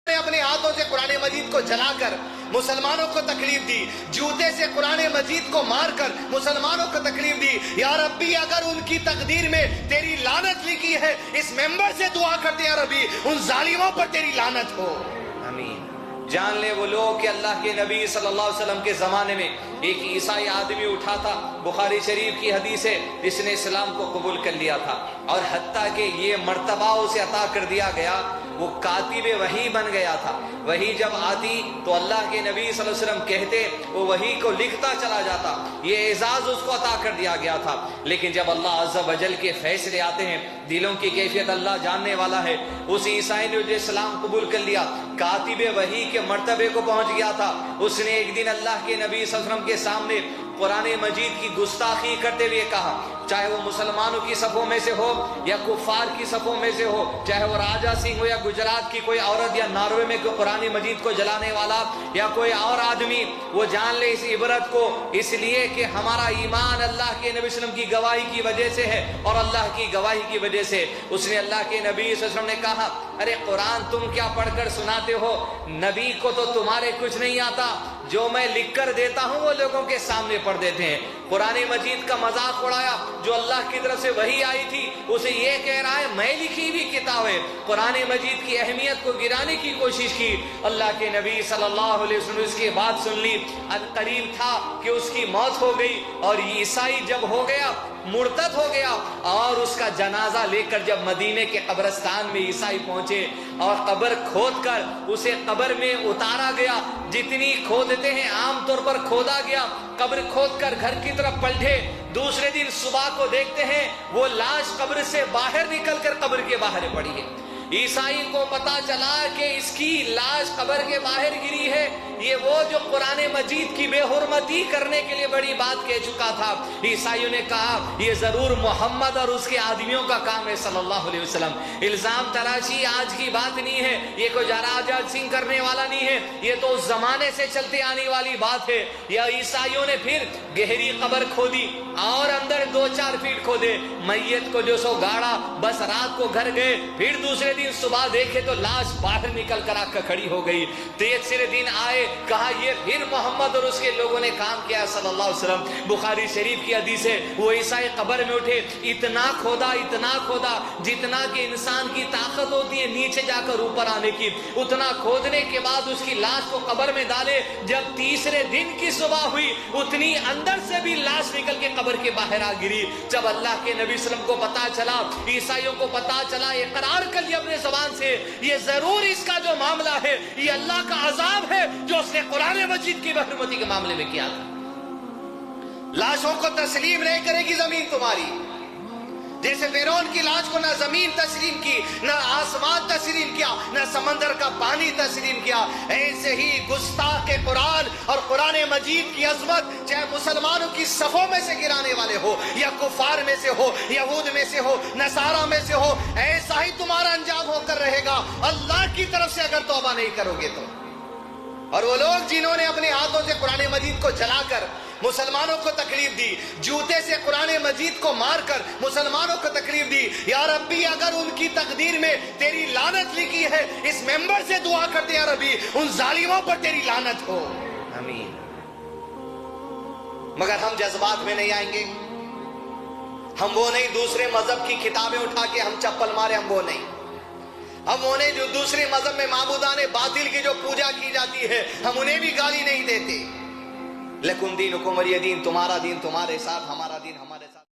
نے اپنے ہاتھوں سے قرآن مجید کو جلا کر مسلمانوں کو تکلیف دی، جوتے سے قرآن مجید کو مار کر مسلمانوں کو تکلیف دی۔ یا ربی اگر ان کی تقدیر میں تیری لعنت لکھی ہے، اس ممبر سے دعا کرتے یا ربی ان ظالموں پر تیری لعنت ہو، آمین۔ جان لے وہ لوگ کہ اللہ کے نبی صلی اللہ علیہ وسلم کے زمانے میں ایک عیسائی آدمی اٹھا تھا، بخاری شریف کی حدیث ہے، جس نے اسلام کو قبول کر لیا تھا، اور حتیٰ کہ یہ مرتبہ اسے عطا کر دیا گیا، وہ کاتب وحی بن گیا تھا۔ وحی جب آتی تو اللہ کے نبی صلی اللہ علیہ وسلم کہتے، وہ وحی کو لکھتا چلا جاتا، یہ اعزاز اس کو عطا کر دیا گیا تھا۔ لیکن جب اللہ عز و جل کے فیصلے آتے ہیں، دلوں کی کیفیت اللہ جاننے والا ہے، اس عیسائی نے جو اسلام قبول کر لیا، کاتب وحی کے مرتبے کو پہنچ گیا تھا، اس نے ایک دن اللہ کے نبی صلی اللہ علیہ وسلم کے سامنے قرآن مجید کی گستاخی کرتے ہوئے کہا، چاہے وہ مسلمانوں کی صفوں میں سے ہو یا کفار کی صفوں میں سے ہو، چاہے وہ راجہ سنگھ ہو یا گجرات کی کوئی عورت یا ناروے میں قرآن مجید کو جلانے والا یا کوئی اور آدمی، وہ جان لے اس عبرت کو، اس لیے کہ ہمارا ایمان اللہ کے نبی صلی اللہ علیہ وسلم کی گواہی کی وجہ سے ہے اور اللہ کی گواہی کی وجہ سے۔ اس نے اللہ کے نبی صلی اللہ علیہ وسلم نے کہا، ارے قرآن تم کیا پڑھ کر سناتے ہو؟ نبی کو تو تمہارے کچھ نہیں آتا، جو میں لکھ کر دیتا ہوں وہ لوگوں کے سامنے پڑھ دیتے ہیں۔ قرآن مجید کا مذاق اڑایا، جو اللہ کی طرف سے وحی آئی تھی اسے یہ کہہ رہا ہے میں لکھی ہوئی کتاب ہے۔ قرآن مجید کی اہمیت کو گرانے کی کوشش کی۔ اللہ کے نبی صلی اللہ علیہ وسلم نے اس کی بات سن لی۔ قریب تھا کہ اس کی موت ہو گئی، اور عیسائی جب ہو گیا، مرتد ہو گیا، اور اس کا جنازہ لے کر جب مدینے کے قبرستان میں عیسائی پہنچے اور قبر کھود کر اسے قبر میں اتارا گیا، جتنی کھودتے ہیں عام طور پر کھودا گیا، قبر کھود کر گھر کی طرف پلٹے، دوسرے دن صبح کو دیکھتے ہیں وہ لاش قبر سے باہر نکل کر قبر کے باہر پڑی ہے۔ عیسائی کو پتا چلا کہ اس کی لاش قبر کے باہر گری ہے، یہ وہ جو قرآن مجید کی بے حرمتی کرنے کے لیے بڑی بات کہہ چکا تھا۔ عیسائیوں نے کہا یہ ضرور محمد اور اس کے آدمیوں کا کام ہے صلی اللہ علیہ وسلم۔ الزام تراشی آج کی بات نہیں ہے، یہ کوئی راجہ سنگھ کرنے والا نہیں ہے، یہ تو اس زمانے سے چلتے آنے والی بات ہے۔ یا عیسائیوں نے پھر گہری قبر کھودی اور اندر 2-4 فیٹ کھودے، میت کو جو سو گاڑا، بس رات کو گھر گئے، پھر دوسرے دن صبح دیکھے تو لاش باہر نکل کر آ کر کھڑی ہو گئی۔ تیسرے دن آئے، کہا یہ پھر محمد اور اس کے لوگوں نے کام کیا صلی اللہ علیہ وسلم۔ بخاری شریف کی حدیث ہے، وہ عیسائی قبر میں اٹھے، اتنا کھودا جتنا کہ انسان کی طاقت ہوتی ہے نیچے جا کر اوپر آنے کی، اتنا کھودنے کے بعد اس کی لاش کو قبر میں ڈالے۔ جب تیسرے دن کی صبح ہوئی، اتنی اندر سے بھی لاش نکل کے قبر کے باہر آ گری۔ جب اللہ کے نبی صلی اللہ علیہ وسلم کو پتا چلا، عیسائیوں کو پتا چلا، اقرار کر لیا اپنے زبان سے، یہ ضرور اس کا جو معاملہ ہے یہ اللہ کا عذاب ہے جو اس نے قرآن مجید کی بے حرمتی کے معاملے میں کیا تھا۔ لاشوں کو تسلیم نہیں کرے گی زمین تمہاری، جیسے فرعون کی لاش کو نہ زمین تسلیم کی، نہ آسمان تسلیم کیا، نہ سمندر کا پانی تسلیم کیا، ایسے ہی گستاخ قرآن اور قرآن مجید کی عظمت چاہے مسلمانوں کی صفوں میں سے گرانے والے ہو یا کفار میں سے ہو، یہود میں سے ہو، نصارہ میں سے ہو، ایسا ہی تمہارا انجام ہو کر رہے گا اللہ کی طرف سے اگر توبہ نہیں کرو گے تو۔ اور وہ لوگ جنہوں نے اپنے ہاتھوں سے قرآن مجید کو جلا کر مسلمانوں کو تکلیف دی، جوتے سے قرآن مجید کو مار کر مسلمانوں کو تکلیف دی، یا ربی اگر ان کی تقدیر میں تیری لعنت لکھی ہے، اس ممبر سے دعا کرتے یا ربی ان ظالموں پر تیری لعنت ہو، آمین۔ مگر ہم جذبات میں نہیں آئیں گے، ہم وہ نہیں دوسرے مذہب کی کتابیں اٹھا کے ہم چپل مارے، ہم وہ نہیں، ہم وہ نہیں جو دوسرے مذہب میں معبودان باطل کی جو پوجا کی جاتی ہے ہم انہیں بھی گالی نہیں دیتے۔ لکم دینکم ولی دین، تمہارا دین تمہارے ساتھ، ہمارا دین ہمارے ساتھ۔